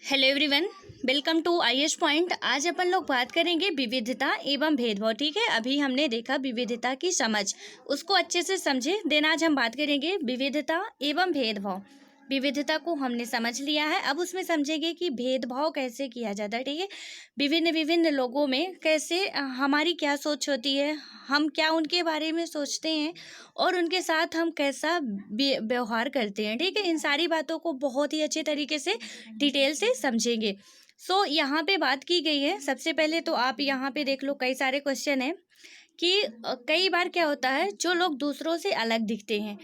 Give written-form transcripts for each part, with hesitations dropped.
Hello everyone, welcome to IS point. आज अपन लोग बात करेंगे विविधता एवं भेदभाव। ठीक है, अभी हमने देखा विविधता की समझ, उसको अच्छे से समझे। देन आज हम बात करेंगे विविधता एवं भेदभाव। विविधता को हमने समझ लिया है, अब उसमें समझेंगे कि भेदभाव कैसे किया जाता है। ठीक है, विभिन्न विभिन्न लोगों में कैसे हमारी क्या सोच होती है, हम क्या उनके बारे में सोचते हैं और उनके साथ हम कैसा व्यवहार करते हैं। ठीक है, इन सारी बातों को बहुत ही अच्छे तरीके से डिटेल से समझेंगे। यहाँ पे बात की गई है। सबसे पहले तो आप यहाँ पे देख लो, कई सारे क्वेश्चन हैं कि कई बार क्या होता है, जो लोग दूसरों से अलग दिखते हैं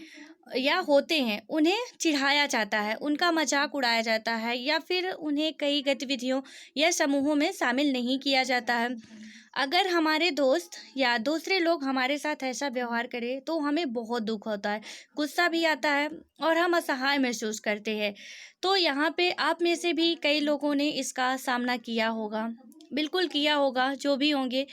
या होते हैं उन्हें चिढ़ाया जाता है, उनका मजाक उड़ाया जाता है, या फिर उन्हें कई गतिविधियों या समूहों में शामिल नहीं किया जाता है। अगर हमारे दोस्त या दूसरे लोग हमारे साथ ऐसा व्यवहार करें तो हमें बहुत दुख होता है, गुस्सा भी आता है और हम असहाय महसूस करते हैं। तो यहाँ पे आप में से भी कई लोगों ने इसका सामना किया होगा, बिल्कुल किया होगा, जो भी होंगे।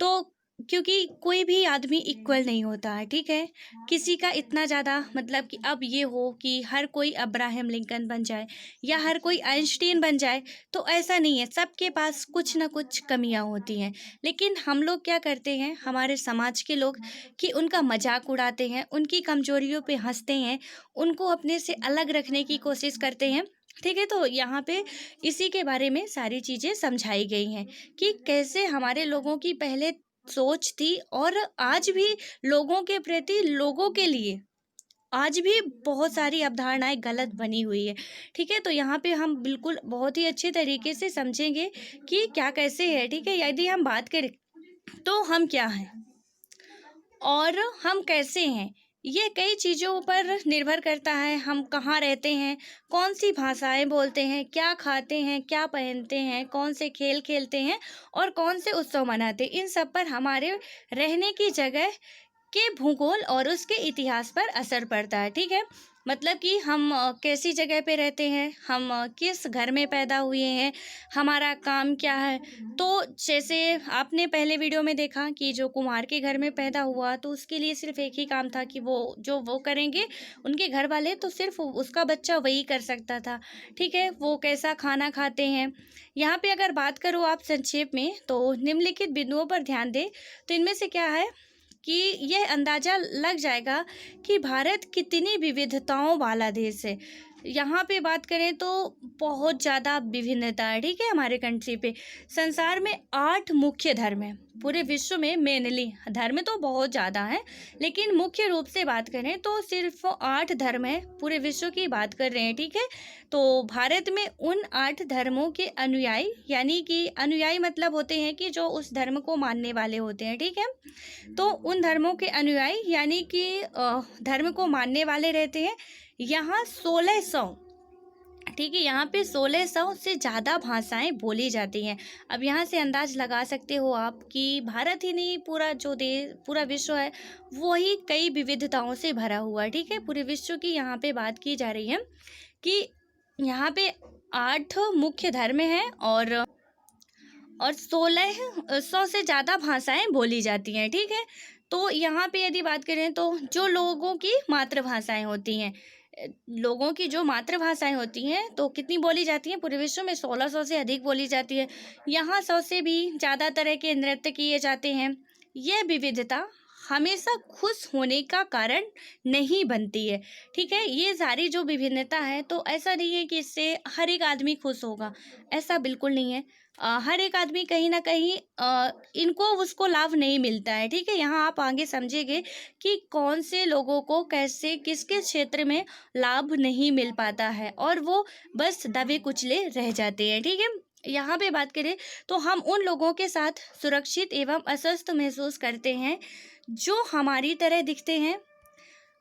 तो क्योंकि कोई भी आदमी इक्वल नहीं होता है। ठीक है, किसी का इतना ज़्यादा मतलब कि अब ये हो कि हर कोई अब्राहम लिंकन बन जाए या हर कोई आइंस्टीन बन जाए, तो ऐसा नहीं है। सबके पास कुछ ना कुछ कमियां होती हैं, लेकिन हम लोग क्या करते हैं, हमारे समाज के लोग, कि उनका मजाक उड़ाते हैं, उनकी कमजोरियों पे हंसते हैं, उनको अपने से अलग रखने की कोशिश करते हैं। ठीक है, तो यहाँ पे इसी के बारे में सारी चीज़ें समझाई गई हैं कि कैसे हमारे लोगों की पहले सोच थी और आज भी लोगों के प्रति, लोगों के लिए आज भी बहुत सारी अवधारणाएं गलत बनी हुई है। ठीक है, तो यहाँ पे हम बिल्कुल बहुत ही अच्छे तरीके से समझेंगे कि क्या कैसे है। ठीक है, यदि हम बात करें तो हम क्या हैं और हम कैसे हैं, ये कई चीज़ों पर निर्भर करता है। हम कहाँ रहते हैं, कौन सी भाषाएं बोलते हैं, क्या खाते हैं, क्या पहनते हैं, कौन से खेल खेलते हैं और कौन से उत्सव मनाते हैं, इन सब पर हमारे रहने की जगह के भूगोल और उसके इतिहास पर असर पड़ता है। ठीक है, मतलब कि हम कैसी जगह पे रहते हैं, हम किस घर में पैदा हुए हैं, हमारा काम क्या है। तो जैसे आपने पहले वीडियो में देखा कि जो कुम्हार के घर में पैदा हुआ तो उसके लिए सिर्फ एक ही काम था कि वो करेंगे उनके घर वाले, तो सिर्फ उसका बच्चा वही कर सकता था। ठीक है, वो कैसा खाना खाते हैं। यहाँ पे अगर बात करो आप संक्षेप में, तो निम्नलिखित बिंदुओं पर ध्यान दें तो इनमें से क्या है कि यह अंदाज़ा लग जाएगा कि भारत कितनी विविधताओं वाला देश है। यहाँ पे बात करें तो बहुत ज़्यादा विभिन्नता है। ठीक है, हमारे कंट्री पे संसार में 8 मुख्य धर्म हैं। पूरे विश्व में मेनली धर्म तो बहुत ज़्यादा है, लेकिन मुख्य रूप से बात करें तो सिर्फ 8 धर्म है। पूरे विश्व की बात कर रहे हैं। ठीक है, तो भारत में उन 8 धर्मों के अनुयायी, यानी कि अनुयायी मतलब होते हैं कि जो उस धर्म को मानने वाले होते हैं। ठीक है, तो उन धर्मों के अनुयायी यानी कि धर्म को मानने वाले रहते हैं यहाँ 1600। ठीक है, यहाँ पे 1600 से ज़्यादा भाषाएं बोली जाती हैं। अब यहाँ से अंदाज लगा सकते हो आप कि भारत ही नहीं, पूरा जो देश, पूरा विश्व है वो ही कई विविधताओं से भरा हुआ है। ठीक है, पूरे विश्व की यहाँ पे बात की जा रही है कि यहाँ पे 8 मुख्य धर्म हैं और 1600 से ज़्यादा भाषाएं बोली जाती हैं। ठीक है, तो यहाँ पे यदि बात करें तो जो लोगों की मातृभाषाएं होती हैं, लोगों की जो मातृभाषाएं होती हैं तो कितनी बोली जाती हैं, पूरे विश्व में 1600 से अधिक बोली जाती है। यहाँ 100 से भी ज़्यादा तरह के नृत्य किए जाते हैं। यह विविधता हमेशा खुश होने का कारण नहीं बनती है। ठीक है, ये सारी जो विभिन्नता है, तो ऐसा नहीं है कि इससे हर एक आदमी खुश होगा, ऐसा बिल्कुल नहीं है। हर एक आदमी कहीं ना कहीं इनको उसको लाभ नहीं मिलता है। ठीक है, यहाँ आप आगे समझेंगे कि कौन से लोगों को कैसे किसके क्षेत्र में लाभ नहीं मिल पाता है और वो बस दबे कुचले रह जाते हैं। ठीक है, यहाँ पे बात करें तो हम उन लोगों के साथ सुरक्षित एवं अस्वस्थ महसूस करते हैं जो हमारी तरह दिखते हैं,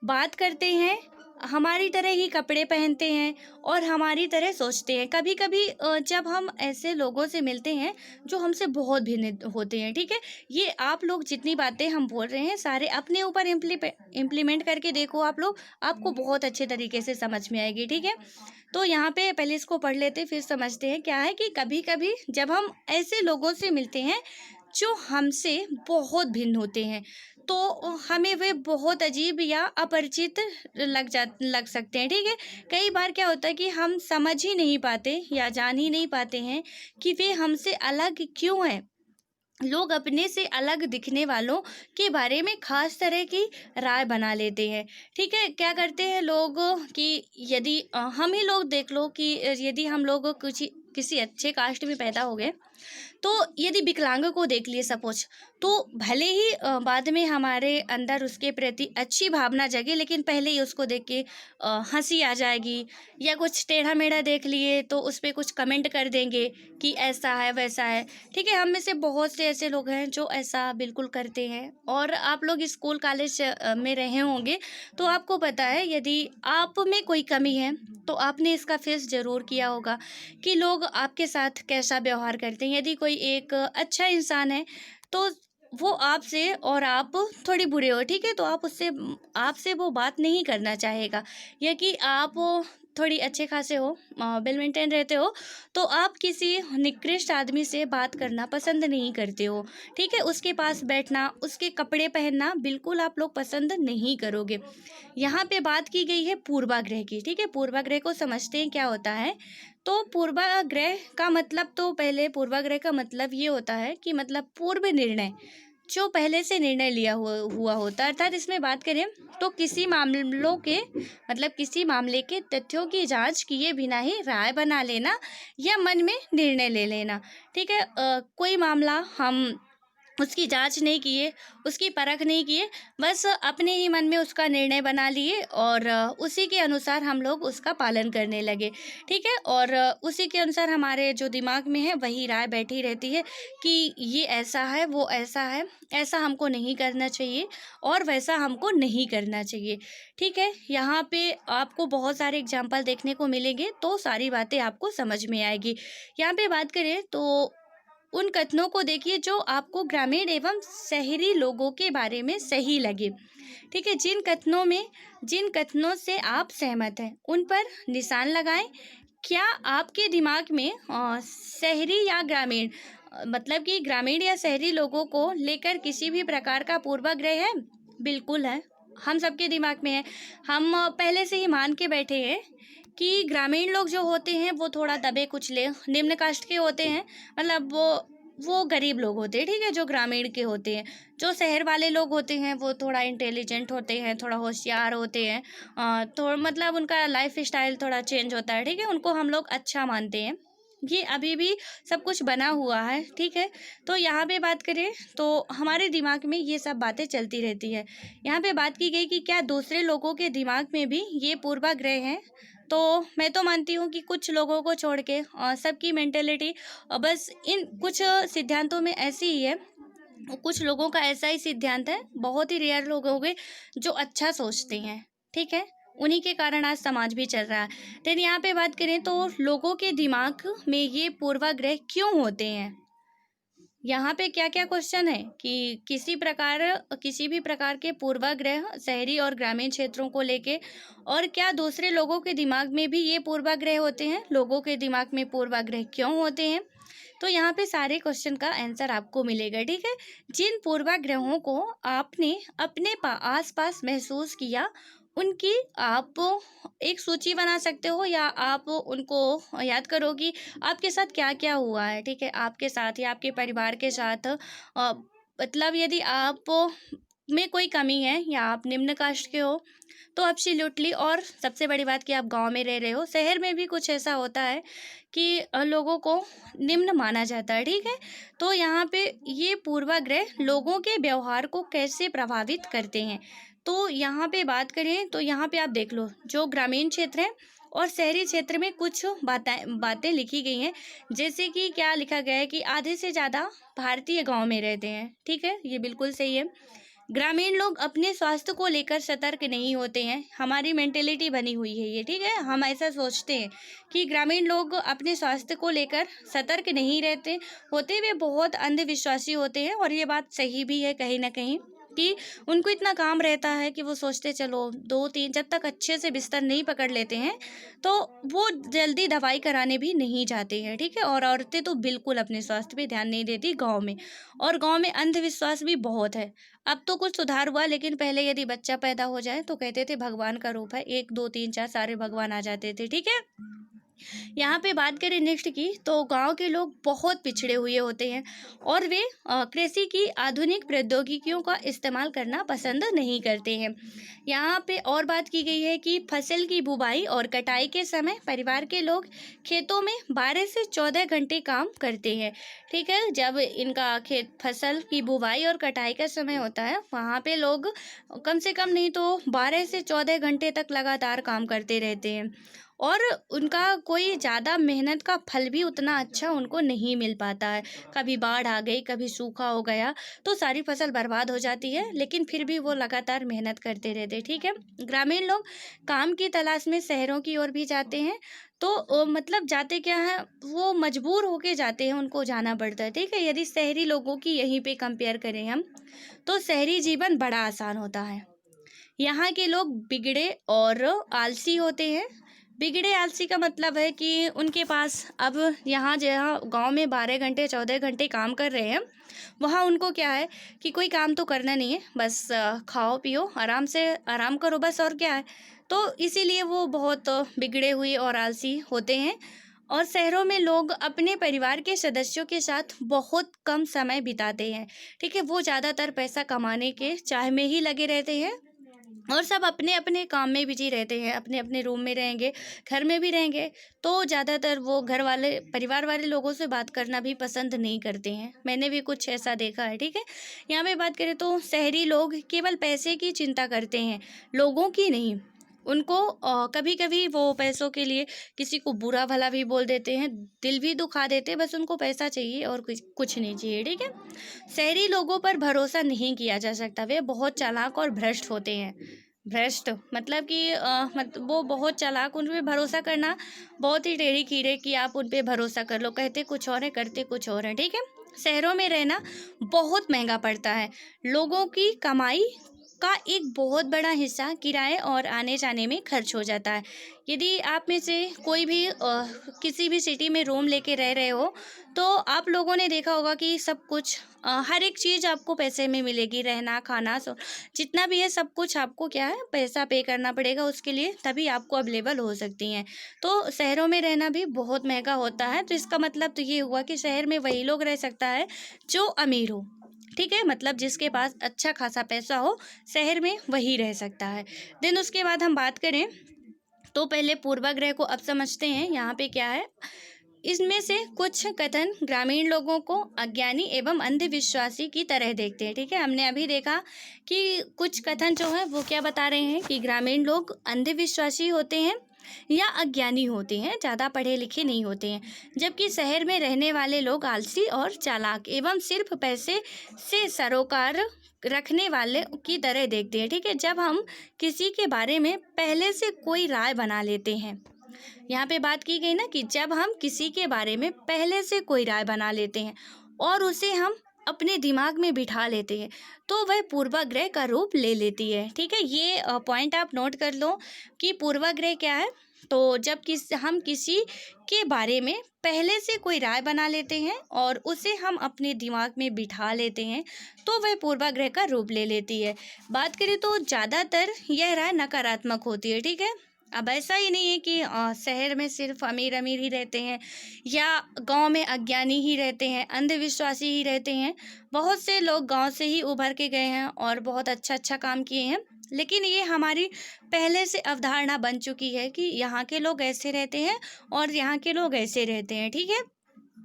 बात करते हैं, हमारी तरह ही कपड़े पहनते हैं और हमारी तरह सोचते हैं। कभी कभी जब हम ऐसे लोगों से मिलते हैं जो हमसे बहुत भिन्न होते हैं। ठीक है, ये आप लोग जितनी बातें हम बोल रहे हैं सारे अपने ऊपर इम्प्लीमेंट करके देखो आप लोग, आपको बहुत अच्छे तरीके से समझ में आएगी। ठीक है, तो यहाँ पे पहले इसको पढ़ लेते फिर समझते हैं। क्या है कि कभी कभी जब हम ऐसे लोगों से मिलते हैं जो हमसे बहुत भिन्न होते हैं, तो हमें वे बहुत अजीब या अपरिचित लग सकते हैं, ठीक है। कई बार क्या होता है कि हम समझ ही नहीं पाते या जान ही नहीं पाते हैं कि वे हमसे अलग क्यों हैं। लोग अपने से अलग दिखने वालों के बारे में खास तरह की राय बना लेते हैं, ठीक है। क्या करते हैं लोग कि यदि हम ही लोग देख लो कि यदि हम लोग कुछ किसी अच्छे कास्ट में पैदा हो गए, तो यदि विकलांग को देख लिए सपोज, तो भले ही बाद में हमारे अंदर उसके प्रति अच्छी भावना जगे, लेकिन पहले ही उसको देख के हंसी आ जाएगी, या कुछ टेढ़ा मेढ़ा देख लिए तो उस पर कुछ कमेंट कर देंगे कि ऐसा है वैसा है, ठीक है। हम में से बहुत से ऐसे लोग हैं जो ऐसा बिल्कुल करते हैं। और आप लोग स्कूल कॉलेज में रहे होंगे तो आपको पता है, यदि आप में कोई कमी है तो आपने इसका फेस ज़रूर किया होगा कि लोग आपके साथ कैसा व्यवहार करते हैं। यदि कोई एक अच्छा इंसान है तो वो आपसे, और आप थोड़ी बुरे हो, ठीक है, तो आपसे वो बात नहीं करना चाहेगा। या कि आप थोड़ी अच्छे खासे हो, वेल मेंटेन रहते हो, तो आप किसी निकृष्ट आदमी से बात करना पसंद नहीं करते हो, ठीक है। उसके पास बैठना, उसके कपड़े पहनना बिल्कुल आप लोग पसंद नहीं करोगे। यहाँ पे बात की गई है पूर्वाग्रह की, ठीक है। पूर्वाग्रह को समझते हैं क्या होता है। तो पूर्वाग्रह का मतलब, तो पहले पूर्वाग्रह का मतलब ये होता है कि मतलब पूर्व निर्णय, जो पहले से निर्णय लिया हुआ होता है। अर्थात इसमें बात करें तो किसी मामले के तथ्यों की जांच किए बिना ही राय बना लेना या मन में निर्णय ले लेना, ठीक है। कोई मामला हम उसकी जांच नहीं किए, उसकी परख नहीं किए, बस अपने ही मन में उसका निर्णय बना लिए और उसी के अनुसार हम लोग उसका पालन करने लगे, ठीक है। और उसी के अनुसार हमारे जो दिमाग में है वही राय बैठी रहती है कि ये ऐसा है, वो ऐसा है, ऐसा हमको नहीं करना चाहिए और वैसा हमको नहीं करना चाहिए, ठीक है। यहाँ पे आपको बहुत सारे एग्जाम्पल देखने को मिलेंगे तो सारी बातें आपको समझ में आएगी। यहाँ पे बात करें तो उन कथनों को देखिए जो आपको ग्रामीण एवं शहरी लोगों के बारे में सही लगे, ठीक है। जिन कथनों से आप सहमत हैं उन पर निशान लगाएं। क्या आपके दिमाग में शहरी या ग्रामीण, मतलब कि ग्रामीण या शहरी लोगों को लेकर किसी भी प्रकार का पूर्वाग्रह है? बिल्कुल है, हम सबके दिमाग में है। हम पहले से ही मान के बैठे हैं कि ग्रामीण लोग जो होते हैं वो थोड़ा दबे कुचले निम्न कास्ट के होते हैं, मतलब वो गरीब लोग होते हैं, ठीक है, जो ग्रामीण के होते हैं। जो शहर वाले लोग होते हैं वो थोड़ा इंटेलिजेंट होते हैं, थोड़ा होशियार होते हैं, थोड़ा मतलब उनका लाइफ स्टाइल थोड़ा चेंज होता है, ठीक है, उनको हम लोग अच्छा मानते हैं। ये अभी भी सब कुछ बना हुआ है, ठीक है। तो यहाँ पे बात करें तो हमारे दिमाग में ये सब बातें चलती रहती है। यहाँ पे बात की गई कि क्या दूसरे लोगों के दिमाग में भी ये पूर्वाग्रह हैं? तो मैं तो मानती हूँ कि कुछ लोगों को छोड़ के सबकी मेंटेलिटी बस इन कुछ सिद्धांतों में ऐसी ही है। कुछ लोगों का ऐसा ही सिद्धांत है, बहुत ही रेयर लोग होंगे जो अच्छा सोचते हैं, ठीक है। उन्हीं के कारण आज समाज भी चल रहा है। लेकिन यहाँ पे बात करें तो लोगों के दिमाग में ये पूर्वाग्रह क्यों होते हैं? यहाँ पे क्या क्या क्वेश्चन है कि किसी भी प्रकार के पूर्वाग्रह शहरी और ग्रामीण क्षेत्रों को लेके, और क्या दूसरे लोगों के दिमाग में भी ये पूर्वाग्रह होते हैं? लोगों के दिमाग में पूर्वाग्रह क्यों होते हैं? तो यहाँ पे सारे क्वेश्चन का आंसर आपको मिलेगा, ठीक है। जिन पूर्वाग्रहों को आपने अपने आसपास महसूस किया, उनकी आप एक सूची बना सकते हो, या आप उनको याद करो कि आपके साथ क्या क्या हुआ है, ठीक है, आपके साथ या आपके परिवार के साथ। मतलब यदि आप में कोई कमी है या आप निम्न कास्ट के हो तो एब्सोल्युटली, और सबसे बड़ी बात कि आप गांव में रह रहे हो, शहर में भी कुछ ऐसा होता है कि लोगों को निम्न माना जाता है, ठीक है। तो यहाँ पे ये पूर्वाग्रह लोगों के व्यवहार को कैसे प्रभावित करते हैं, तो यहाँ पे बात करें तो यहाँ पे आप देख लो, जो ग्रामीण क्षेत्र है और शहरी क्षेत्र में कुछ बातें लिखी गई हैं। जैसे कि क्या लिखा गया है कि आधे से ज़्यादा भारतीय गांव में रहते हैं, ठीक है, ये बिल्कुल सही है। ग्रामीण लोग अपने स्वास्थ्य को लेकर सतर्क नहीं होते हैं। हमारी मेंटेलिटी बनी हुई है ये, ठीक है, हम ऐसा सोचते हैं कि ग्रामीण लोग अपने स्वास्थ्य को लेकर सतर्क नहीं रहते, होते हुए बहुत अंधविश्वासी होते हैं, और ये बात सही भी है कहीं ना कहीं। कि उनको इतना काम रहता है कि वो सोचते चलो 2-3 जब तक अच्छे से बिस्तर नहीं पकड़ लेते हैं तो वो जल्दी दवाई कराने भी नहीं जाते हैं, ठीक है। और औरतें तो बिल्कुल अपने स्वास्थ्य पे ध्यान नहीं देती गाँव में, और गाँव में अंधविश्वास भी बहुत है। अब तो कुछ सुधार हुआ, लेकिन पहले यदि बच्चा पैदा हो जाए तो कहते थे भगवान का रूप है, 1 2 3 4 सारे भगवान आ जाते थे, ठीक है। यहाँ पे बात करें नेक्स्ट की, तो गांव के लोग बहुत पिछड़े हुए होते हैं और वे कृषि की आधुनिक प्रौद्योगिकियों का इस्तेमाल करना पसंद नहीं करते हैं। यहाँ पे और बात की गई है कि फसल की बुवाई और कटाई के समय परिवार के लोग खेतों में 12 से 14 घंटे काम करते हैं, ठीक है। जब इनका खेत फसल की बुवाई और कटाई का समय होता है, वहाँ पे लोग कम से कम नहीं तो 12 से 14 घंटे तक लगातार काम करते रहते हैं, और उनका कोई ज़्यादा मेहनत का फल भी उतना अच्छा उनको नहीं मिल पाता है। कभी बाढ़ आ गई, कभी सूखा हो गया तो सारी फसल बर्बाद हो जाती है, लेकिन फिर भी वो लगातार मेहनत करते रहते, ठीक है। ग्रामीण लोग काम की तलाश में शहरों की ओर भी जाते हैं, तो मतलब जाते क्या है, वो मजबूर होके जाते हैं, उनको जाना पड़ता है, ठीक है। यदि शहरी लोगों की यहीं पे कंपेयर करें हम, तो शहरी जीवन बड़ा आसान होता है। यहाँ के लोग बिगड़े और आलसी होते हैं। बिगड़े आलसी का मतलब है कि उनके पास अब यहाँ जहाँ गांव में 12 घंटे 14 घंटे काम कर रहे हैं, वहाँ उनको क्या है कि कोई काम तो करना नहीं है, बस खाओ पियो आराम से आराम करो बस, और क्या है। तो इसीलिए वो बहुत बिगड़े हुए और आलसी होते हैं। और शहरों में लोग अपने परिवार के सदस्यों के साथ बहुत कम समय बिताते हैं, ठीक है। वो ज़्यादातर पैसा कमाने के चाह में ही लगे रहते हैं, और सब अपने अपने काम में बिजी रहते हैं, अपने अपने रूम में रहेंगे, घर में भी रहेंगे, तो ज़्यादातर वो घर वाले परिवार वाले लोगों से बात करना भी पसंद नहीं करते हैं। मैंने भी कुछ ऐसा देखा है, ठीक है। यहाँ पे बात करें तो शहरी लोग केवल पैसे की चिंता करते हैं, लोगों की नहीं। उनको कभी कभी वो पैसों के लिए किसी को बुरा भला भी बोल देते हैं, दिल भी दुखा देते हैं, बस उनको पैसा चाहिए और कुछ कुछ नहीं चाहिए, ठीक है। शहरी लोगों पर भरोसा नहीं किया जा सकता, वे बहुत चालाक और भ्रष्ट होते हैं। भ्रष्ट मतलब कि वो बहुत चालाक, उन पे भरोसा करना बहुत ही टेढ़ी खीरे कि आप उन पे भरोसा कर लो, कहते कुछ और है करते कुछ और है, ठीक है। शहरों में रहना बहुत महंगा पड़ता है, लोगों की कमाई का एक बहुत बड़ा हिस्सा किराए और आने जाने में खर्च हो जाता है। यदि आप में से कोई भी किसी भी सिटी में रूम लेके रह रहे हो, तो आप लोगों ने देखा होगा कि सब कुछ हर एक चीज़ आपको पैसे में मिलेगी, रहना खाना सो जितना भी है सब कुछ आपको क्या है पैसा पे करना पड़ेगा उसके लिए, तभी आपको अवेलेबल हो सकती हैं। तो शहरों में रहना भी बहुत महंगा होता है, तो इसका मतलब तो ये हुआ कि शहर में वही लोग रह सकता है जो अमीर हो, ठीक है। मतलब जिसके पास अच्छा खासा पैसा हो, शहर में वही रह सकता है। देन उसके बाद हम बात करें तो पहले पूर्वाग्रह को अब समझते हैं। यहाँ पे क्या है, इसमें से कुछ कथन ग्रामीण लोगों को अज्ञानी एवं अंधविश्वासी की तरह देखते हैं, ठीक है। हमने अभी देखा कि कुछ कथन जो है वो क्या बता रहे हैं कि ग्रामीण लोग अंधविश्वासी होते हैं या अज्ञानी होते हैं, ज़्यादा पढ़े लिखे नहीं होते हैं, जबकि शहर में रहने वाले लोग आलसी और चालाक एवं सिर्फ पैसे से सरोकार रखने वाले की तरह देखते हैं, ठीक है। जब हम किसी के बारे में पहले से कोई राय बना लेते हैं, यहाँ पे बात की गई ना कि जब हम किसी के बारे में पहले से कोई राय बना लेते हैं और उसे हम अपने दिमाग में बिठा लेते हैं, तो वह पूर्वाग्रह का रूप ले लेती है, ठीक है। ये पॉइंट आप नोट कर लो कि पूर्वाग्रह क्या है। तो जब हम किसी के बारे में पहले से कोई राय बना लेते हैं और उसे हम अपने दिमाग में बिठा लेते हैं, तो वह पूर्वाग्रह का रूप ले लेती है। बात करें तो ज़्यादातर यह राय नकारात्मक होती है, ठीक है। अब ऐसा ही नहीं है कि शहर में सिर्फ अमीर अमीर ही रहते हैं या गांव में अज्ञानी ही रहते हैं, अंधविश्वासी ही रहते हैं। बहुत से लोग गांव से ही उभर के गए हैं और बहुत अच्छा अच्छा काम किए हैं, लेकिन ये हमारी पहले से अवधारणा बन चुकी है कि यहाँ के लोग ऐसे रहते हैं और यहाँ के लोग ऐसे रहते हैं, ठीक है।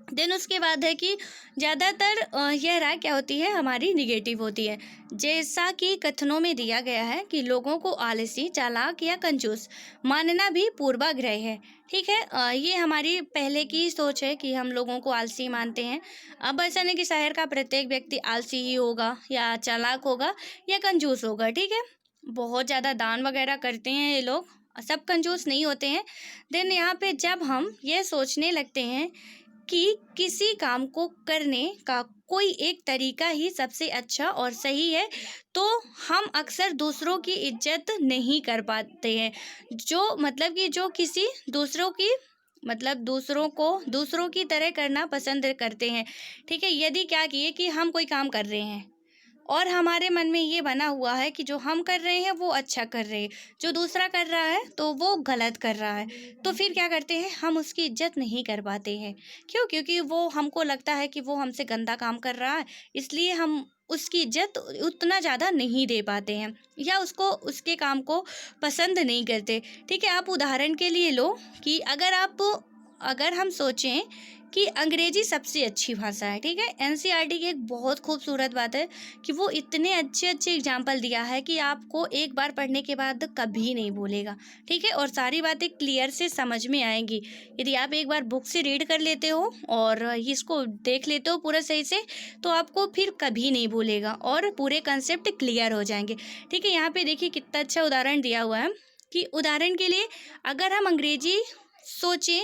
देन उसके बाद है कि ज़्यादातर यह राय क्या होती है, हमारी निगेटिव होती है। जैसा कि कथनों में दिया गया है कि लोगों को आलसी चालाक या कंजूस मानना भी पूर्वाग्रह है, ठीक है। ये हमारी पहले की सोच है कि हम लोगों को आलसी मानते हैं। अब ऐसा नहीं कि शहर का प्रत्येक व्यक्ति आलसी ही होगा या चालाक होगा या कंजूस होगा, ठीक है। बहुत ज़्यादा दान वगैरह करते हैं ये लोग, सब कंजूस नहीं होते हैं। देन यहाँ पे जब हम ये सोचने लगते हैं कि किसी काम को करने का कोई एक तरीका ही सबसे अच्छा और सही है, तो हम अक्सर दूसरों की इज्जत नहीं कर पाते हैं। जो मतलब कि जो किसी दूसरों की मतलब दूसरों को दूसरों की तरह करना पसंद करते हैं। ठीक है, यदि क्या किए कि हम कोई काम कर रहे हैं और हमारे मन में ये बना हुआ है कि जो हम कर रहे हैं वो अच्छा कर रहे हैं, जो दूसरा कर रहा है तो वो गलत कर रहा है, तो फिर क्या करते हैं, हम उसकी इज्जत नहीं कर पाते हैं। क्यों? क्योंकि वो हमको लगता है कि वो हमसे गंदा काम कर रहा है, इसलिए हम उसकी इज्जत उतना ज़्यादा नहीं दे पाते हैं या उसको उसके काम को पसंद नहीं करते। ठीक है, आप उदाहरण के लिए लो कि अगर हम सोचें कि अंग्रेजी सबसे अच्छी भाषा है। ठीक है, एनसीईआरटी की एक बहुत खूबसूरत बात है कि वो इतने अच्छे अच्छे एग्जाम्पल दिया है कि आपको एक बार पढ़ने के बाद कभी नहीं भूलेगा। ठीक है, और सारी बातें क्लियर से समझ में आएंगी। यदि आप एक बार बुक से रीड कर लेते हो और इसको देख लेते हो पूरा सही से, तो आपको फिर कभी नहीं भूलेगा और पूरे कंसेप्ट क्लियर हो जाएंगे। ठीक है, यहाँ पे देखिए कितना अच्छा उदाहरण दिया हुआ है कि उदाहरण के लिए अगर हम अंग्रेजी सोचें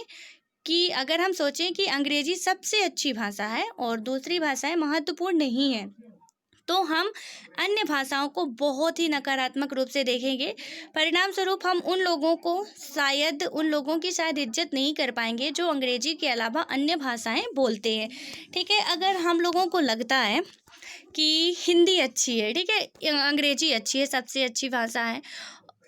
अगर हम सोचें कि अंग्रेजी सबसे अच्छी भाषा है और दूसरी भाषाएं महत्वपूर्ण नहीं है, तो हम अन्य भाषाओं को बहुत ही नकारात्मक रूप से देखेंगे। परिणाम स्वरूप हम उन लोगों की शायद इज्जत नहीं कर पाएंगे जो अंग्रेजी के अलावा अन्य भाषाएं बोलते हैं। ठीक है, अगर हम लोगों को लगता है कि हिंदी अच्छी है, ठीक है, अंग्रेजी अच्छी है, सबसे अच्छी भाषा है,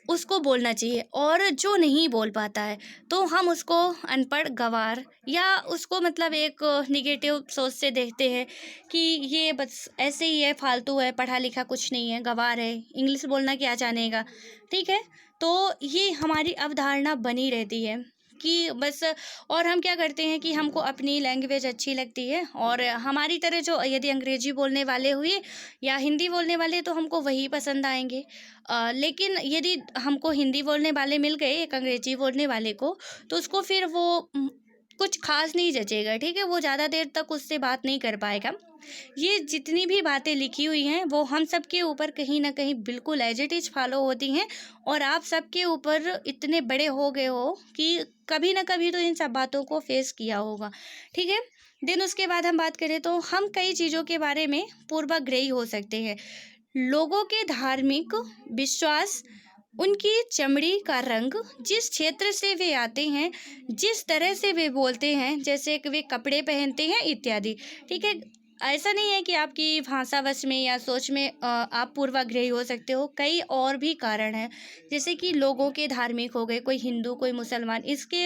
उसको बोलना चाहिए, और जो नहीं बोल पाता है तो हम उसको अनपढ़, गँवार या उसको मतलब एक नेगेटिव सोच से देखते हैं कि ये बस ऐसे ही है, फालतू है, पढ़ा लिखा कुछ नहीं है, गँवार है, इंग्लिश बोलना क्या जानेगा। ठीक है, तो ये हमारी अवधारणा बनी रहती है कि बस। और हम क्या करते हैं कि हमको अपनी लैंग्वेज अच्छी लगती है और हमारी तरह जो यदि अंग्रेजी बोलने वाले हुए या हिंदी बोलने वाले तो हमको वही पसंद आएंगे। लेकिन यदि हमको हिंदी बोलने वाले मिल गए एक अंग्रेजी बोलने वाले को, तो उसको फिर वो कुछ खास नहीं जचेगा। ठीक है, वो ज़्यादा देर तक उससे बात नहीं कर पाएगा। ये जितनी भी बातें लिखी हुई हैं वो हम सब के ऊपर कहीं ना कहीं बिल्कुल एज इट इज फॉलो होती हैं, और आप सबके ऊपर इतने बड़े हो गए हो कि कभी ना कभी तो इन सब बातों को फेस किया होगा। ठीक है, देन उसके बाद हम बात करें तो हम कई चीज़ों के बारे में पूर्वाग्रही हो सकते हैं। लोगों के धार्मिक विश्वास, उनकी चमड़ी का रंग, जिस क्षेत्र से वे आते हैं, जिस तरह से वे बोलते हैं, जैसे कि वे कपड़े पहनते हैं इत्यादि। ठीक है, ऐसा नहीं है कि आपकी भाषावश में या सोच में आप पूर्वाग्रही हो सकते हो, कई और भी कारण हैं। जैसे कि लोगों के धार्मिक हो गए, कोई हिंदू कोई मुसलमान, इसके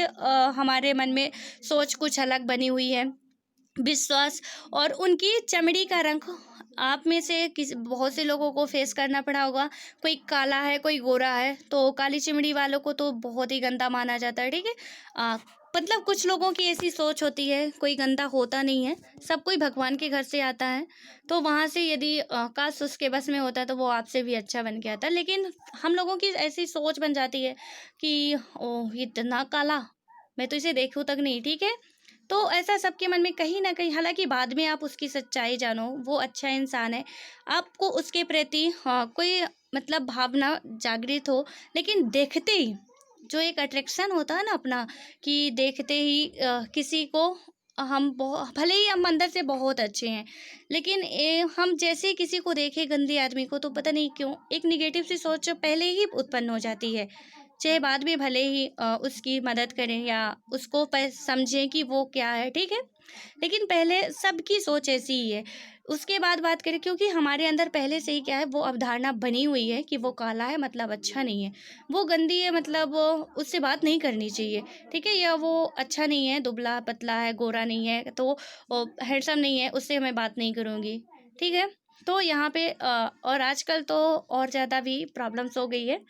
हमारे मन में सोच कुछ अलग बनी हुई है, विश्वास। और उनकी चमड़ी का रंग, आप में से किसी बहुत से लोगों को फेस करना पड़ा होगा, कोई काला है कोई गोरा है, तो काली चमड़ी वालों को तो बहुत ही गंदा माना जाता है। ठीक है, मतलब कुछ लोगों की ऐसी सोच होती है, कोई गंदा होता नहीं है, सब कोई भगवान के घर से आता है, तो वहाँ से यदि काश उसके बस में होता है तो वो आपसे भी अच्छा बन के आता। लेकिन हम लोगों की ऐसी सोच बन जाती है कि ओह इतना काला, मैं तो इसे देखूँ तक नहीं। ठीक है, तो ऐसा सबके मन में कहीं न कहीं, हालाँकि बाद में आप उसकी सच्चाई जानो, वो अच्छा इंसान है, आपको उसके प्रति कोई मतलब भावना जागृत हो, लेकिन देखते ही जो एक अट्रैक्शन होता है ना अपना, कि देखते ही किसी को हम भले ही हम अंदर से बहुत अच्छे हैं, लेकिन हम जैसे ही किसी को देखें गंदे आदमी को, तो पता नहीं क्यों एक नेगेटिव सी सोच पहले ही उत्पन्न हो जाती है। चाहे बाद में भले ही उसकी मदद करें या उसको समझें कि वो क्या है। ठीक है, लेकिन पहले सबकी सोच ऐसी ही है। उसके बाद बात करें, क्योंकि हमारे अंदर पहले से ही क्या है, वो अवधारणा बनी हुई है कि वो काला है मतलब अच्छा नहीं है, वो गंदी है मतलब उससे बात नहीं करनी चाहिए। ठीक है, या वो अच्छा नहीं है, दुबला पतला है, गोरा नहीं है, तो हैंडसम नहीं है, उससे मैं बात नहीं करूँगी। ठीक है, तो यहाँ पे और आजकल तो और ज़्यादा भी प्रॉब्लम्स हो गई है,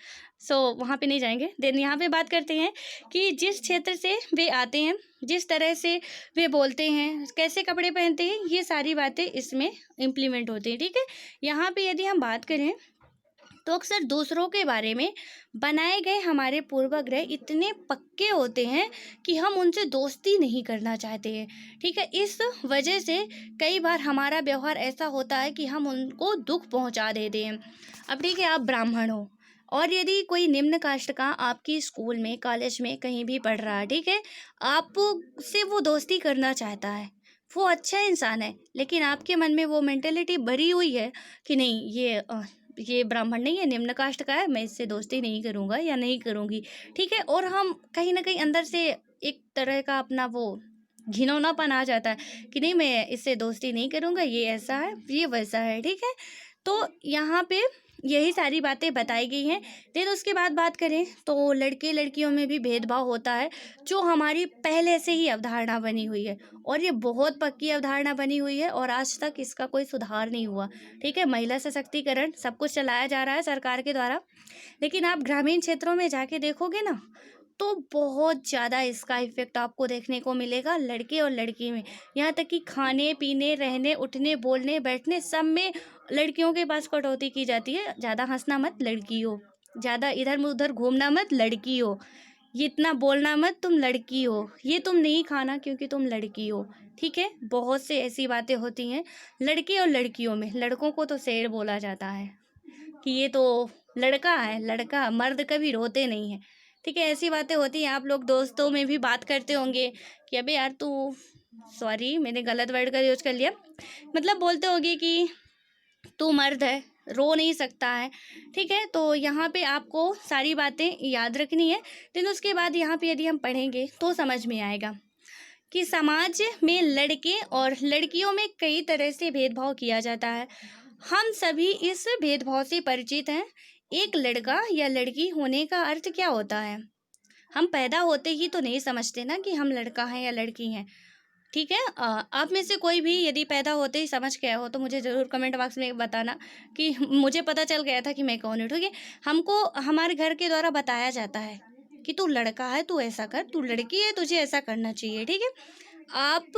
सो वहाँ पे नहीं जाएंगे। देन यहाँ पे बात करते हैं कि जिस क्षेत्र से वे आते हैं, जिस तरह से वे बोलते हैं, कैसे कपड़े पहनते हैं, ये सारी बातें इसमें इम्प्लीमेंट होती हैं। ठीक है, यहाँ पे यदि हम बात करें तो अक्सर दूसरों के बारे में बनाए गए हमारे पूर्वाग्रह इतने पक्के होते हैं कि हम उनसे दोस्ती नहीं करना चाहते हैं। ठीक है, इस वजह से कई बार हमारा व्यवहार ऐसा होता है कि हम उनको दुख पहुंचा देते हैं। अब ठीक है, आप ब्राह्मण हो, और यदि कोई निम्न कास्ट का आपकी स्कूल में, कॉलेज में कहीं भी पढ़ रहा है, ठीक है, आपसे वो दोस्ती करना चाहता है, वो अच्छा इंसान है, लेकिन आपके मन में वो मेंटेलिटी भरी हुई है कि नहीं, ये ब्राह्मण नहीं है, निम्न कास्ट का है, मैं इससे दोस्ती नहीं करूँगा या नहीं करूँगी, ठीक है। और हम कहीं ना कहीं अंदर से एक तरह का अपना वो घिनौनापन आ जाता है कि नहीं, मैं इससे दोस्ती नहीं करूँगा, ये ऐसा है, ये वैसा है, ठीक है। तो यहाँ पे यही सारी बातें बताई गई हैं। फिर उसके बाद बात करें तो लड़के लड़कियों में भी भेदभाव होता है, जो हमारी पहले से ही अवधारणा बनी हुई है, और ये बहुत पक्की अवधारणा बनी हुई है, और आज तक इसका कोई सुधार नहीं हुआ, ठीक है। महिला सशक्तिकरण सब कुछ चलाया जा रहा है सरकार के द्वारा, लेकिन आप ग्रामीण क्षेत्रों में जाके देखोगे ना, तो बहुत ज़्यादा इसका इफ़ेक्ट आपको देखने को मिलेगा लड़के और लड़की में। यहाँ तक कि खाने पीने, रहने, उठने, बोलने, बैठने सब में लड़कियों के पास कटौती की जाती है। ज़्यादा हंसना मत, लड़की हो। ज़्यादा इधर उधर घूमना मत, लड़की हो। ये इतना बोलना मत, तुम लड़की हो। ये तुम नहीं खाना क्योंकि तुम लड़की हो, ठीक है। बहुत से ऐसी बातें होती हैं लड़के और लड़कियों में। लड़कों को तो शेर बोला जाता है कि ये तो लड़का है, लड़का, मर्द कभी रोते नहीं है, ठीक है। ऐसी बातें होती हैं। आप लोग दोस्तों में भी बात करते होंगे कि अबे यार तू, सॉरी मैंने गलत वर्ड का यूज कर लिया, मतलब बोलते होंगे कि तू मर्द है, रो नहीं सकता है, ठीक है। तो यहाँ पे आपको सारी बातें याद रखनी है। लेकिन उसके बाद यहाँ पे यदि हम पढ़ेंगे तो समझ में आएगा कि समाज में लड़के और लड़कियों में कई तरह से भेदभाव किया जाता है। हम सभी इस भेदभाव से परिचित हैं। एक लड़का या लड़की होने का अर्थ क्या होता है? हम पैदा होते ही तो नहीं समझते ना कि हम लड़का हैं या लड़की हैं, ठीक है। आप में से कोई भी यदि पैदा होते ही समझ गया हो तो मुझे ज़रूर कमेंट बॉक्स में बताना कि मुझे पता चल गया था कि मैं कौन हूँ, ठीक है। हमको हमारे घर के द्वारा बताया जाता है कि तू लड़का है, तू ऐसा कर, तू लड़की है, तुझे ऐसा करना चाहिए, ठीक है। आप,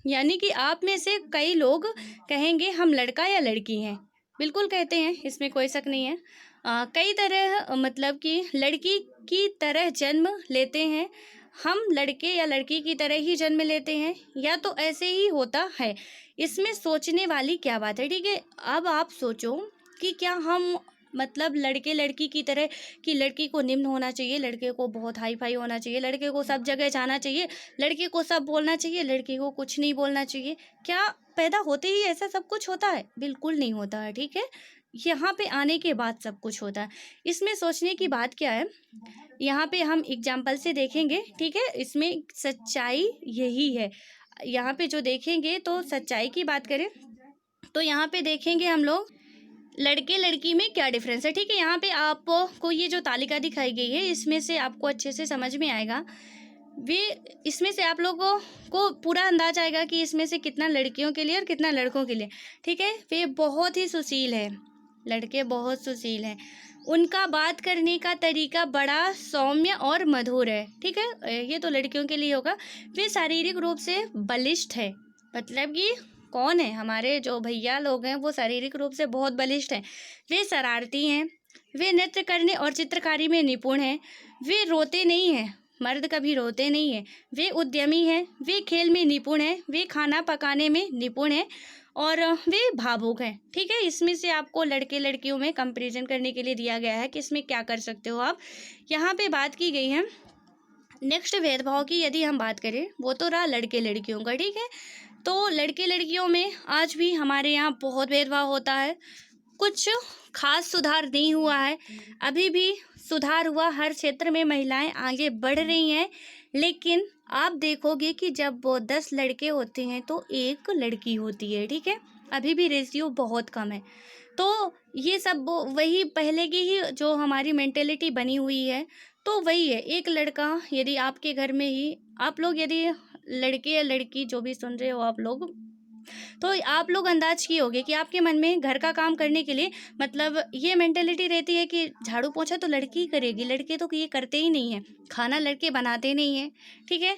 यानी कि आप में से कई लोग कहेंगे हम लड़का या लड़की हैं, बिल्कुल कहते हैं, इसमें कोई शक नहीं है। कई तरह, मतलब कि लड़की की तरह जन्म लेते हैं, हम लड़के या लड़की की तरह ही जन्म लेते हैं, या तो ऐसे ही होता है। इसमें सोचने वाली क्या बात है, ठीक है। अब आप सोचो कि क्या हम, मतलब लड़के लड़की की तरह, कि लड़की को निम्न होना चाहिए, लड़के को बहुत हाई फाई होना चाहिए, लड़के को सब जगह जाना चाहिए, लड़के को सब बोलना चाहिए, लड़के को कुछ नहीं बोलना चाहिए, क्या पैदा होते ही ऐसा सब कुछ होता है? बिल्कुल नहीं होता है, ठीक है। यहाँ पे आने के बाद सब कुछ होता है। इसमें सोचने की बात क्या है, यहाँ पे हम एग्जाम्पल से देखेंगे, ठीक है। इसमें सच्चाई यही है। यहाँ पे जो देखेंगे तो सच्चाई की बात करें तो यहाँ पे देखेंगे हम लोग लड़के लड़की में क्या डिफरेंस है, ठीक है। यहाँ पे आपको ये जो तालिका दिखाई गई है, इसमें से आपको अच्छे से समझ में आएगा। वे, इसमें से आप लोगों को पूरा अंदाज आएगा कि इसमें से कितना लड़कियों के लिए और कितना लड़कों के लिए, ठीक है। वे बहुत ही सुशील है, लड़के बहुत सुशील हैं। उनका बात करने का तरीका बड़ा सौम्य और मधुर है, ठीक है। ये तो लड़कियों के लिए होगा। वे शारीरिक रूप से बलिष्ठ है, मतलब कि कौन है, हमारे जो भैया लोग हैं वो शारीरिक रूप से बहुत बलिष्ठ हैं। वे शरारती हैं, वे नृत्य करने और चित्रकारी में निपुण हैं, वे रोते नहीं हैं, मर्द कभी रोते नहीं हैं, वे उद्यमी हैं, वे खेल में निपुण हैं, वे खाना पकाने में निपुण हैं, और वे भावुक हैं, ठीक है। इसमें से आपको लड़के लड़कियों में कंपैरिजन करने के लिए दिया गया है कि इसमें क्या कर सकते हो आप। यहाँ पे बात की गई है नेक्स्ट भेदभाव की, यदि हम बात करें, वो तो रहा लड़के लड़कियों का, ठीक है। तो लड़के लड़कियों में आज भी हमारे यहाँ बहुत भेदभाव होता है, कुछ खास सुधार नहीं हुआ है। अभी भी सुधार हुआ, हर क्षेत्र में महिलाएं आगे बढ़ रही हैं, लेकिन आप देखोगे कि जब वो 10 लड़के होते हैं तो एक लड़की होती है, ठीक है। अभी भी रेशियो बहुत कम है। तो ये सब वही पहले की ही जो हमारी मेंटेलिटी बनी हुई है, तो वही है। एक लड़का, यदि आपके घर में ही आप लोग, यदि लड़के या लड़की जो भी सुन रहे हो आप लोग, तो आप लोग अंदाज किए होंगे कि आपके मन में घर का काम करने के लिए, मतलब ये मेंटेलिटी रहती है कि झाड़ू पोछा तो लड़की ही करेगी, लड़के तो ये करते ही नहीं है, खाना लड़के बनाते नहीं हैं, ठीक है,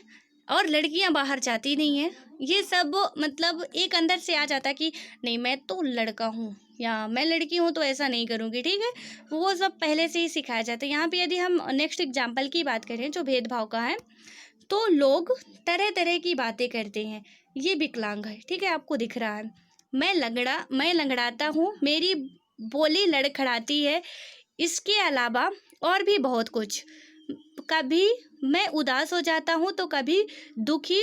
और लड़कियां बाहर जाती नहीं हैं। ये सब मतलब एक अंदर से आ जाता कि नहीं, मैं तो लड़का हूँ या मैं लड़की हूँ तो ऐसा नहीं करूँगी, ठीक है। वो सब पहले से ही सिखाया जाता है। यहाँ पे यदि हम नेक्स्ट एग्जाम्पल की बात करें जो भेदभाव का है, तो लोग तरह तरह की बातें करते हैं। ये विकलांग है, ठीक है, आपको दिख रहा है, मैं लंगड़ाता हूँ, मेरी बोली लड़खड़ाती है, इसके अलावा और भी बहुत कुछ। कभी मैं उदास हो जाता हूँ तो कभी दुखी,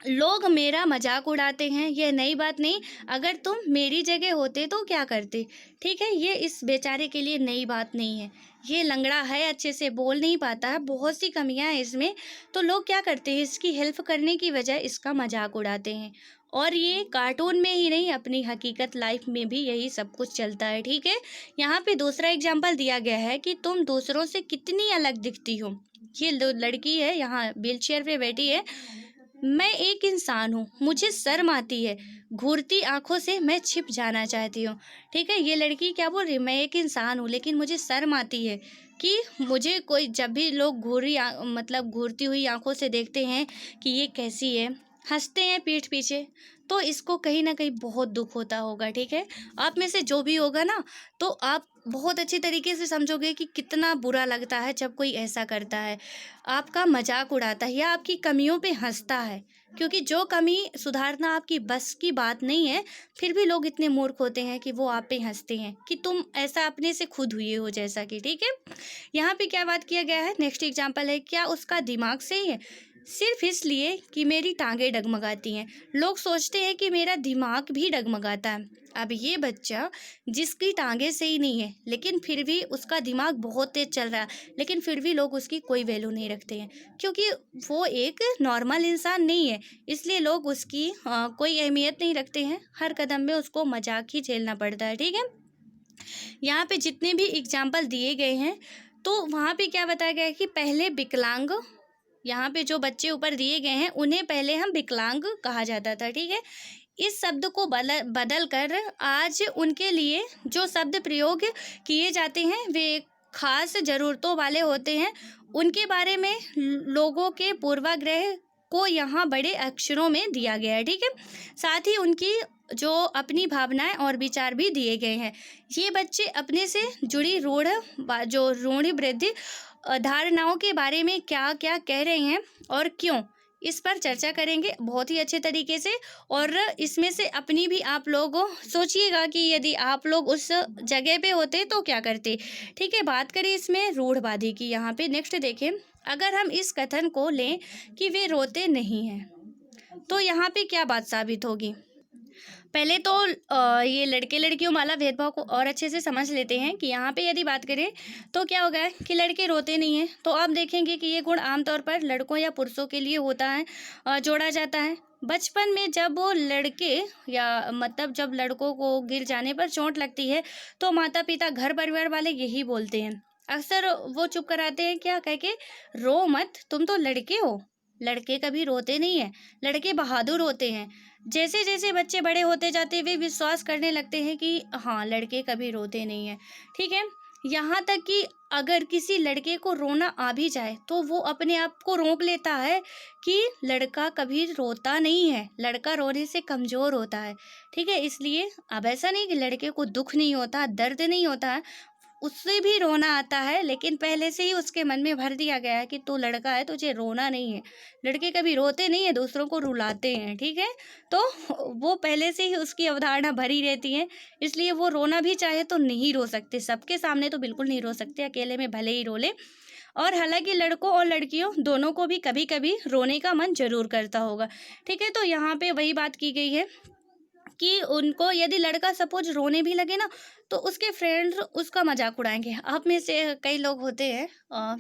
लोग मेरा मजाक उड़ाते हैं, ये नई बात नहीं। अगर तुम मेरी जगह होते तो क्या करते? ठीक है, ये इस बेचारे के लिए नई बात नहीं है। ये लंगड़ा है, अच्छे से बोल नहीं पाता है, बहुत सी कमियां हैं इसमें। तो लोग क्या करते हैं, इसकी हेल्प करने की बजाय इसका मजाक उड़ाते हैं। और ये कार्टून में ही नहीं, अपनी हकीकत लाइफ में भी यही सब कुछ चलता है। ठीक है, यहाँ पे दूसरा एग्जाम्पल दिया गया है कि तुम दूसरों से कितनी अलग दिखती हो। ये लड़की है, यहाँ व्हील चेयर पे बैठी है। मैं एक इंसान हूँ, मुझे शर्म आती है, घूरती आंखों से मैं छिप जाना चाहती हूँ। ठीक है, ये लड़की क्या बोल रही है, मैं एक इंसान हूँ लेकिन मुझे शर्म आती है कि मुझे कोई, जब भी लोग मतलब घूरती हुई आंखों से देखते हैं कि ये कैसी है, हंसते हैं पीठ पीछे, तो इसको कहीं ना कहीं बहुत दुख होता होगा। ठीक है, आप में से जो भी होगा ना, तो आप बहुत अच्छी तरीके से समझोगे कि कितना बुरा लगता है जब कोई ऐसा करता है, आपका मजाक उड़ाता है या आपकी कमियों पे हंसता है। क्योंकि जो कमी सुधारना आपकी बस की बात नहीं है, फिर भी लोग इतने मूर्ख होते हैं कि वो आप पे हंसते हैं कि तुम ऐसा अपने से खुद हुए हो जैसा कि। ठीक है, यहाँ पे क्या बात किया गया है, नेक्स्ट एग्जाम्पल है, क्या उसका दिमाग सही है? सिर्फ इसलिए कि मेरी टांगें डगमगाती हैं, लोग सोचते हैं कि मेरा दिमाग भी डगमगाता है। अब ये बच्चा जिसकी टांगें सही नहीं है लेकिन फिर भी उसका दिमाग बहुत तेज चल रहा है, लेकिन फिर भी लोग उसकी कोई वैल्यू नहीं रखते हैं, क्योंकि वो एक नॉर्मल इंसान नहीं है, इसलिए लोग उसकी कोई अहमियत नहीं रखते हैं। हर कदम में उसको मजाक ही झेलना पड़ता है। ठीक है, यहाँ पे जितने भी एग्जाम्पल दिए गए हैं, तो वहाँ पे क्या बताया गया है कि पहले विकलांग, यहाँ पे जो बच्चे ऊपर दिए गए हैं उन्हें पहले हम विकलांग कहा जाता था। ठीक है, इस शब्द को बदल कर आज उनके लिए जो शब्द प्रयोग किए जाते हैं वे खास ज़रूरतों वाले होते हैं। उनके बारे में लोगों के पूर्वाग्रह को यहाँ बड़े अक्षरों में दिया गया है। ठीक है, साथ ही उनकी जो अपनी भावनाएं और विचार भी दिए गए हैं। ये बच्चे अपने से जुड़ी रूढ़िबद्ध धारणाओं के बारे में क्या क्या कह रहे हैं और क्यों, इस पर चर्चा करेंगे बहुत ही अच्छे तरीके से। और इसमें से अपनी भी आप लोग सोचिएगा कि यदि आप लोग उस जगह पे होते तो क्या करते। ठीक है, बात करें इसमें रूढ़वादी की, यहाँ पे नेक्स्ट देखें, अगर हम इस कथन को लें कि वे रोते नहीं हैं, तो यहाँ पे क्या बात साबित होगी। पहले तो ये लड़के लड़कियों वाला भेदभाव को और अच्छे से समझ लेते हैं कि यहाँ पे यदि बात करें तो क्या होगा कि लड़के रोते नहीं हैं, तो आप देखेंगे कि ये गुण आमतौर पर लड़कों या पुरुषों के लिए होता है, जोड़ा जाता है। बचपन में जब वो लड़के या मतलब जब लड़कों को गिर जाने पर चोट लगती है तो माता पिता घर परिवार वाले यही बोलते हैं, अक्सर वो चुप कराते हैं, क्या कह के, रो मत, तुम तो लड़के हो, लड़के कभी रोते नहीं हैं, लड़के बहादुर होते हैं। जैसे जैसे बच्चे बड़े होते जाते वे विश्वास करने लगते हैं कि हाँ लड़के कभी रोते नहीं हैं। ठीक है, यहाँ तक कि अगर किसी लड़के को रोना आ भी जाए तो वो अपने आप को रोक लेता है कि लड़का कभी रोता नहीं है, लड़का रोने से कमज़ोर होता है। ठीक है, इसलिए अब ऐसा नहीं कि लड़के को दुख नहीं होता, दर्द नहीं होता है, उससे भी रोना आता है, लेकिन पहले से ही उसके मन में भर दिया गया है कि तू लड़का है, तुझे रोना नहीं है। लड़के कभी रोते नहीं है, दूसरों को रुलाते हैं। ठीक है, तो वो पहले से ही उसकी अवधारणा भरी रहती है, इसलिए वो रोना भी चाहे तो नहीं रो सकते, सबके सामने तो बिल्कुल नहीं रो सकते, अकेले में भले ही रो ले। और हालांकि लड़कों और लड़कियों दोनों को भी कभी कभी रोने का मन जरूर करता होगा। ठीक है, तो यहाँ पे वही बात की गई है कि उनको यदि लड़का सपोज रोने भी लगे ना तो उसके फ्रेंड्स उसका मजाक उड़ाएंगे। आप में से कई लोग होते हैं,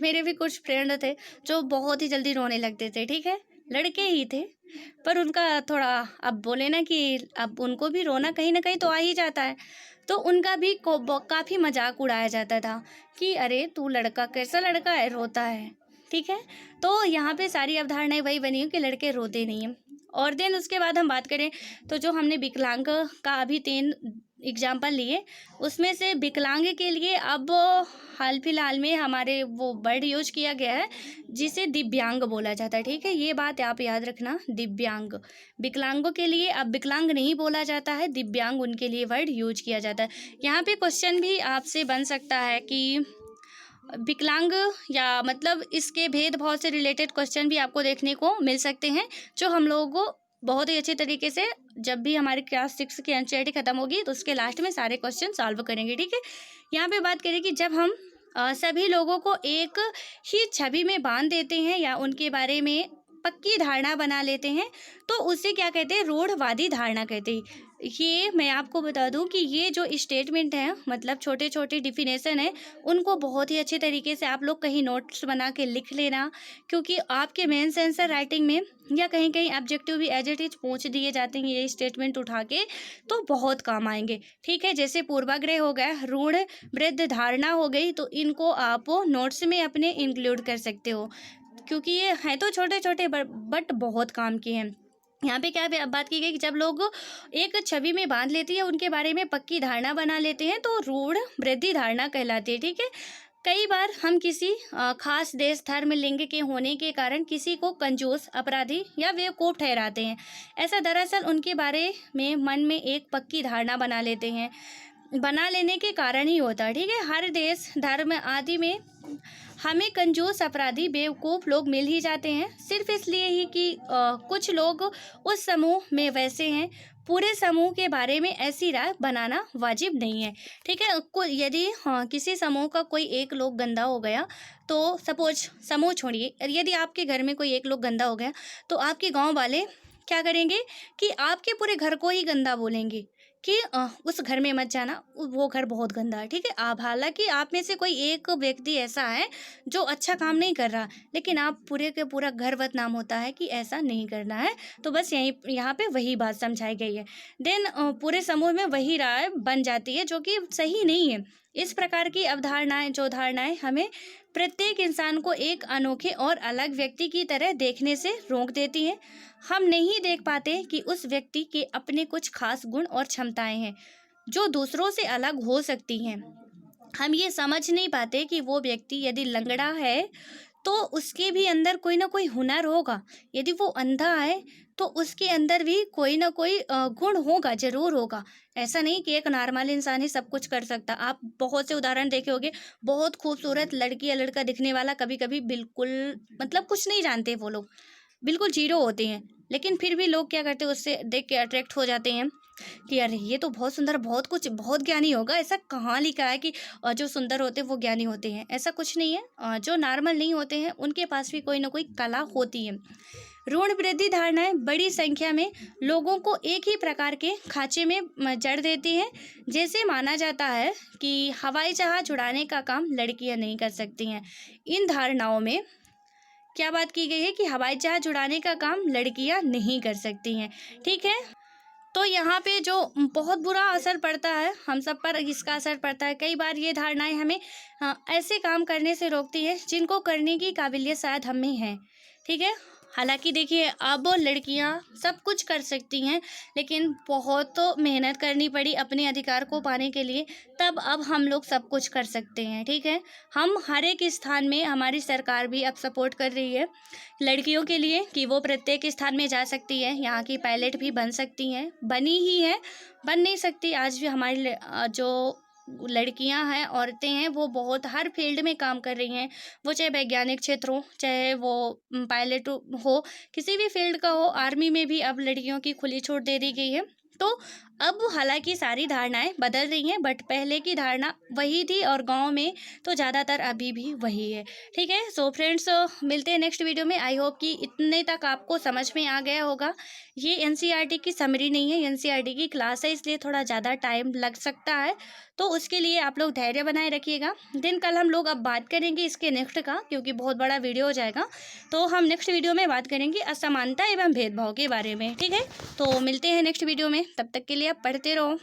मेरे भी कुछ फ्रेंड थे जो बहुत ही जल्दी रोने लगते थे। ठीक है, लड़के ही थे, पर उनका थोड़ा, अब बोले ना कि अब उनको भी रोना कहीं ना कहीं तो आ ही जाता है, तो उनका भी काफ़ी मजाक उड़ाया जाता था कि अरे तू लड़का, कैसा लड़का है, रोता है। ठीक है, तो यहाँ पे सारी अवधारणाएं वही बनी कि लड़के रोते नहीं हैं। और देन उसके बाद हम बात करें तो जो हमने विकलांग का अभी 3 एग्जाम्पल लिए, उसमें से विकलांग के लिए अब हाल फिलहाल में हमारे वो वर्ड यूज किया गया है जिसे दिव्यांग बोला जाता है। ठीक है, ये बात आप याद रखना, दिव्यांग, विकलांगों के लिए अब विकलांग नहीं बोला जाता है, दिव्यांग उनके लिए वर्ड यूज किया जाता है। यहाँ पे क्वेश्चन भी आपसे बन सकता है कि विकलांग या मतलब इसके भेदभाव से रिलेटेड क्वेश्चन भी आपको देखने को मिल सकते हैं, जो हम लोगों को बहुत ही अच्छे तरीके से जब भी हमारी क्लास 6 की एनसीईआरटी खत्म होगी तो उसके लास्ट में सारे क्वेश्चन सॉल्व करेंगे, ठीक है। यहाँ पे बात करें कि जब हम सभी लोगों को एक ही छवि में बांध देते हैं या उनके बारे में पक्की धारणा बना लेते हैं तो उसे क्या कहते हैं, रूढ़वादी धारणा कहते हैं। ये मैं आपको बता दूं कि ये जो स्टेटमेंट है, मतलब छोटे छोटे डिफिनेशन है, उनको बहुत ही अच्छे तरीके से आप लोग कहीं नोट्स बना के लिख लेना, क्योंकि आपके मेंस आंसर राइटिंग में या कहीं कहीं ऑब्जेक्टिव भी एज इट इज पूछ दिए जाते हैं ये स्टेटमेंट उठा के, तो बहुत काम आएंगे, ठीक है। जैसे पूर्वाग्रह हो गया, रूढ़ वृद्ध धारणा हो गई, तो इनको आप नोट्स में अपने इंक्लूड कर सकते हो, क्योंकि ये हैं तो छोटे छोटे बट बहुत काम के हैं। यहाँ पे क्या बात की गई कि जब लोग एक छवि में बांध लेती है, उनके बारे में पक्की धारणा बना लेते हैं, तो रूढ़ वृद्धि धारणा कहलाती है, ठीक है। कई बार हम किसी खास देश, धर्म, लिंग के होने के कारण किसी को कंजूस, अपराधी या बेवकूफ़ ठहराते हैं। ऐसा दरअसल उनके बारे में मन में एक पक्की धारणा बना लेते हैं, बना लेने के कारण ही होता है, ठीक है। हर देश, धर्म आदि में हमें कंजूस, अपराधी, बेवकूफ़ लोग मिल ही जाते हैं, सिर्फ इसलिए ही कि कुछ लोग उस समूह में वैसे हैं। पूरे समूह के बारे में ऐसी राय बनाना वाजिब नहीं है, ठीक है। यदि किसी समूह का कोई एक लोग गंदा हो गया, तो सपोज समूह छोड़िए, यदि आपके घर में कोई एक लोग गंदा हो गया तो आपके गांव वाले क्या करेंगे कि आपके पूरे घर को ही गंदा बोलेंगे कि उस घर में मत जाना, वो घर बहुत गंदा है, ठीक है। आप हालांकि आप में से कोई एक व्यक्ति ऐसा है जो अच्छा काम नहीं कर रहा, लेकिन आप पूरे के पूरा घर बदनाम होता है कि ऐसा नहीं करना है, तो बस यहाँ पे वही बात समझाई गई है। देन पूरे समूह में वही राय बन जाती है, जो कि सही नहीं है। इस प्रकार की अवधारणाएं, जो धारणाएं हमें प्रत्येक इंसान को एक अनोखे और अलग व्यक्ति की तरह देखने से रोक देती हैं। हम नहीं देख पाते कि उस व्यक्ति के अपने कुछ खास गुण और क्षमताएं हैं जो दूसरों से अलग हो सकती हैं। हम ये समझ नहीं पाते कि वो व्यक्ति यदि लंगड़ा है तो उसके भी अंदर कोई ना कोई हुनर होगा, यदि वो अंधा है तो उसके अंदर भी कोई ना कोई गुण होगा, जरूर होगा। ऐसा नहीं कि एक नॉर्मल इंसान ही सब कुछ कर सकता। आप बहुत से उदाहरण देखे होंगे, बहुत खूबसूरत लड़की या लड़का दिखने वाला कभी कभी बिल्कुल मतलब कुछ नहीं जानते, वो लोग बिल्कुल जीरो होते हैं, लेकिन फिर भी लोग क्या करते हैं, उससे देख के अट्रैक्ट हो जाते हैं कि यार ये तो बहुत सुंदर, बहुत कुछ, बहुत ज्ञानी होगा। ऐसा कहाँ लिखा है कि जो सुंदर होते हैं वो ज्ञानी होते हैं? ऐसा कुछ नहीं है। जो नॉर्मल नहीं होते हैं उनके पास भी कोई ना कोई कला होती है। रूढ़ वृद्धि धारणाएं बड़ी संख्या में लोगों को एक ही प्रकार के खांचे में जड़ देती हैं। जैसे माना जाता है कि हवाई जहाज उड़ाने का काम लड़कियां नहीं कर सकती हैं। इन धारणाओं में क्या बात की गई है कि हवाई जहाज उड़ाने का काम लड़कियां नहीं कर सकती हैं, ठीक है। तो यहाँ पे जो बहुत बुरा असर पड़ता है, हम सब पर इसका असर पड़ता है। कई बार ये धारणाएं हमें ऐसे काम करने से रोकती है जिनको करने की काबिलियत शायद हम में है, ठीक है। हालांकि देखिए, अब लड़कियां सब कुछ कर सकती हैं, लेकिन बहुत तो मेहनत करनी पड़ी अपने अधिकार को पाने के लिए, तब अब हम लोग सब कुछ कर सकते हैं, ठीक है। हम हर एक स्थान में, हमारी सरकार भी अब सपोर्ट कर रही है लड़कियों के लिए कि वो प्रत्येक स्थान में जा सकती है। यहाँ की पायलट भी बन सकती हैं, बनी ही है, बन नहीं सकती आज भी। हमारी जो लड़कियां हैं, औरतें हैं, वो बहुत हर फील्ड में काम कर रही हैं। वो चाहे वैज्ञानिक क्षेत्र हो, चाहे वो पायलट हो, किसी भी फील्ड का हो। आर्मी में भी अब लड़कियों की खुली छूट दे दी गई है। तो अब हालांकि सारी धारणाएं बदल रही हैं, बट पहले की धारणा वही थी और गांव में तो ज़्यादातर अभी भी वही है, ठीक है। सो फ्रेंड्स, मिलते हैं नेक्स्ट वीडियो में। आई होप कि इतने तक आपको समझ में आ गया होगा। ये एनसीईआरटी की समरी नहीं है, एनसीईआरटी की क्लास है, इसलिए थोड़ा ज़्यादा टाइम लग सकता है, तो उसके लिए आप लोग धैर्य बनाए रखिएगा। दिन कल हम लोग अब बात करेंगे इसके नेक्स्ट का, क्योंकि बहुत बड़ा वीडियो हो जाएगा। तो हम नेक्स्ट वीडियो में बात करेंगे असमानता एवं भेदभाव के बारे में, ठीक है। तो मिलते हैं नेक्स्ट वीडियो में, तब तक के लिए आप पढ़ते रहो।